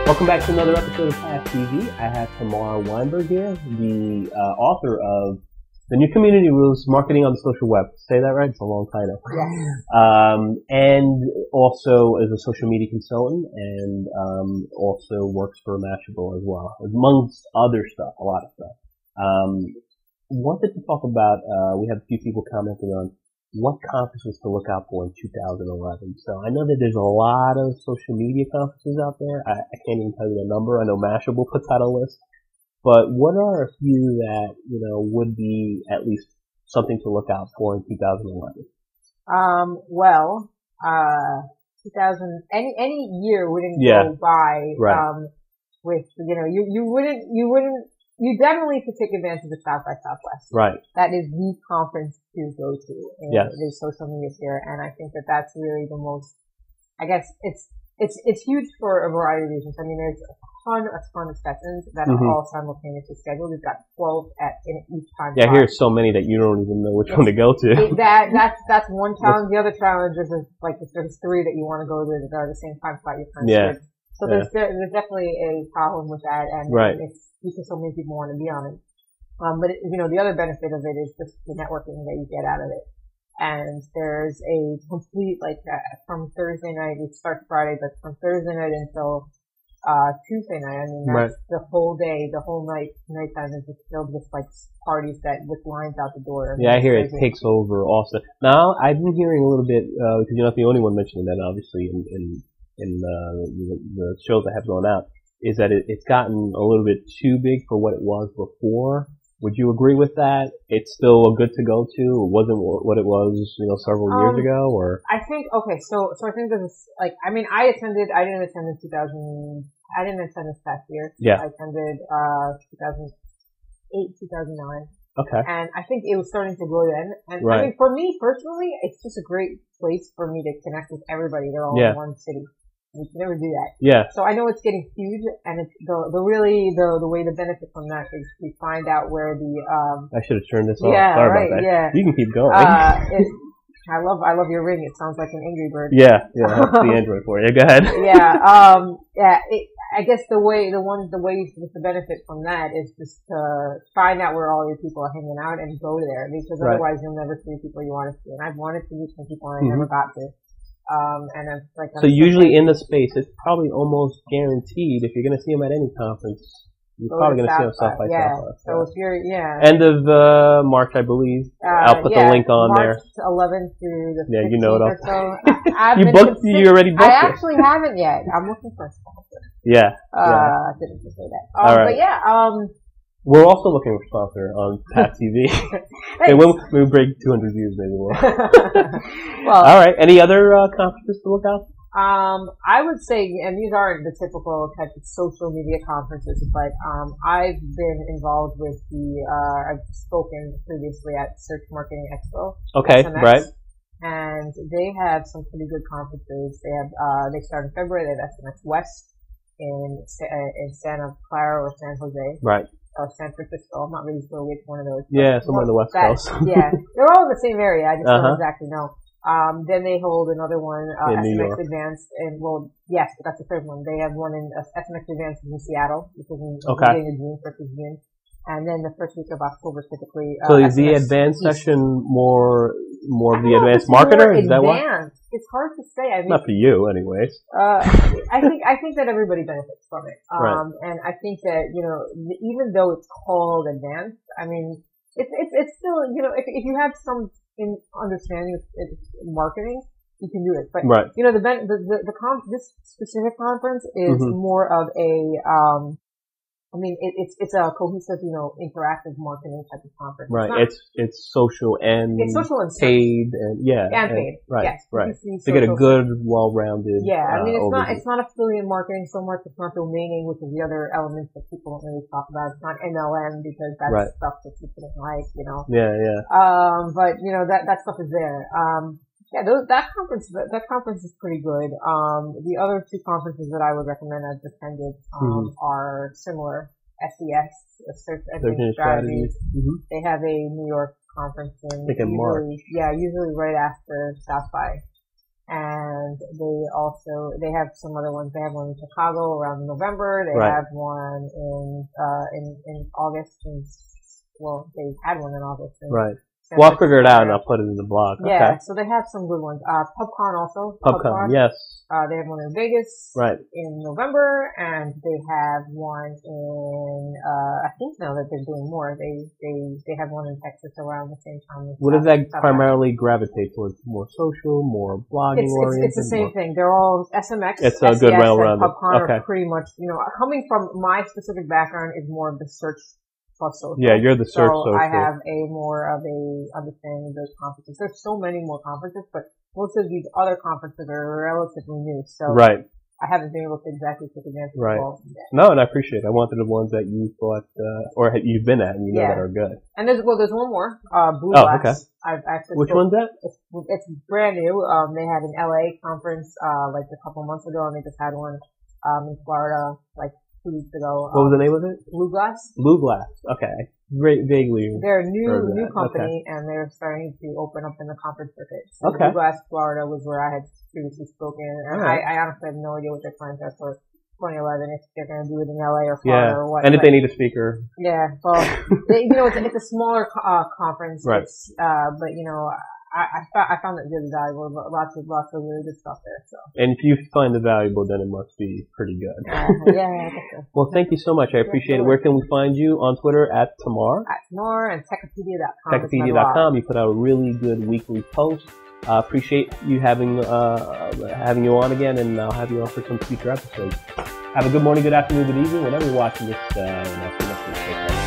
Welcome back to another episode of Path TV. I have Tamar Weinberg here, the author of the new community rules, Marketing on the Social Web. Say that right? It's a long title. Yes. And also is a social media consultant and also works for Mashable as well, amongst other stuff, a lot of stuff. Wanted to talk about, we have a few people commenting on what conferences to look out for in 2011. So I know that there's a lot of social media conferences out there. I can't even tell you the number. I know Mashable puts out a list. But what are a few that, would be at least something to look out for in 2011? Any year wouldn't go by, with, you definitely could take advantage of the South by Southwest. Right. That is the conference to go to in the social media sphere. And I think that that's really the most, I guess it's huge for a variety of reasons. I mean, there's a ton of sessions that are all simultaneously scheduled. We've got 12 in each time. Yeah, here's so many that you don't even know which one to go to. That's one challenge. The other challenge is like there's three that you want to go to that are the same time slot you're trying to do. So there's definitely a problem with that, and it's because so many people want to be on it. But the other benefit of it is just the networking that you get out of it. And there's a complete, from Thursday night, it starts Friday, but from Thursday night until Tuesday night, I mean, that's the whole day, the whole nighttime is just filled with parties with lines out the door. I hear it takes over also. Now, I've been hearing a little bit, because you're not the only one mentioning that, obviously, in the shows that have gone out, is that it's gotten a little bit too big for what it was before. Would you agree with that? It's still good to go to? It wasn't what it was, several years ago, or? I think, so I think there's, I didn't attend this past year. Yeah. I attended, 2008, 2009. Okay. And I think it was starting to grow then. And I mean, for me personally, it's just a great place for me to connect with everybody. They're all in one city. You can never do that. Yeah. So I know it's getting huge, and it's the way to benefit from that is to find out where the I should have turned this off. Sorry about that. Yeah. You can keep going. I love your ring. It sounds like an Angry Bird. Yeah, that's the Android for you. Go ahead. I guess the way to benefit from that is just to find out where all your people are hanging out and go there, because otherwise you'll never see people you want to see. And I've wanted to meet some people and I never got to. So usually in the space, it's probably almost guaranteed if you're going to see them at any conference, you're probably going to see them South by Southwest. So if you're, End of March, I believe. I'll put the link on March there. 11th through the 15th you know it or so. You already booked it. I actually haven't yet. I'm looking for a sponsor. I didn't say that. All right. But we're also looking for a sponsor on Path TV. Hey, when we break 200 views, maybe we'll. All right. Any other conferences to look out? I would say, and these aren't the typical type of social media conferences, but I've been involved with I've spoken previously at Search Marketing Expo. Okay, SMX, right. And they have some pretty good conferences. They start in February. They have SMX West in Santa Clara or San Jose. Right. Or San Francisco. I'm not really sure which one of those. Yeah, somewhere on the West Coast. They're all in the same area. I just don't exactly know. Then they hold another one, SMX Advanced, and but that's the third one. They have one in SMX Advanced in Seattle, which is in the beginning of June, first of June. And then the first week of October, typically. So is the advanced session more of the advanced marketer? Is that what? It's hard to say. I mean, not for you, anyways. I think that everybody benefits from it. And I think that even though it's called advanced, I mean, it's still if you have some understanding of marketing, you can do it. But this specific conference is more of a it's a cohesive, interactive marketing type of conference. Right. It's social and paid and paid. Right. Yes. Right. To get a good, well-rounded. It's not affiliate marketing so much. It's not domaining, which is the other elements that people don't really talk about. It's not MLM because that's stuff that people don't like. But that stuff is there. That conference is pretty good. The other two conferences that I would recommend I've attended, are similar. SES, Search Engine Strategies. They have a New York conference usually right after South by. And they have some other ones. They have one in Chicago around November. They have one in August. Well, they had one in August. Right. Well, I'll figure it out and I'll put it in the blog. Yeah, okay. So they have some good ones. PubCon also. PubCon, yes. They have one in Vegas. Right. In November, and they have one in, I think now that they're doing more, they have one in Texas around the same time. What does that primarily gravitate towards? More social, more blogging oriented? It's the same thing. They're all SMX. It's a good railroad. PubCon are pretty much, coming from my specific background is more of the search plus social. Yeah, you're the search social. I have more of a understanding of those conferences. There's so many more conferences, but most of these other conferences are relatively new. So right. I haven't been able to exactly take advantage right. of all of them yet. No, and I appreciate it. I wanted the ones that you thought, or you've been at and you know that are good. And there's one more, Blue Glass. Okay. I've actually Which one's that? It's brand new. They had an LA conference, like a couple months ago, and they just had one, in Florida, like 2 weeks ago. What was the name of it? Blue Glass. Blue Glass. Okay. Vaguely. They're a new company, and they're starting to open up in the conference circuit. So okay. Blue Glass, Florida was where I had previously spoken, and I honestly have no idea what their plans are for 2011, if they're going to do it in LA or Florida or what. And if they need a speaker. Yeah. Well, it's a smaller conference. Right. But I found it really valuable. Lots of really good stuff there. So. And if you find it valuable, then it must be pretty good. Yeah, I guess so. Well, thank you so much. I appreciate it. Where can we find you on Twitter? At Tamar. At Tamar and Techopedia.com. Techopedia.com. You put out a really good weekly post. Appreciate you having you on again, and I'll have you on for some future episodes. Have a good morning, good afternoon, good evening, whenever you're watching this. And I'll see you next week. Take care.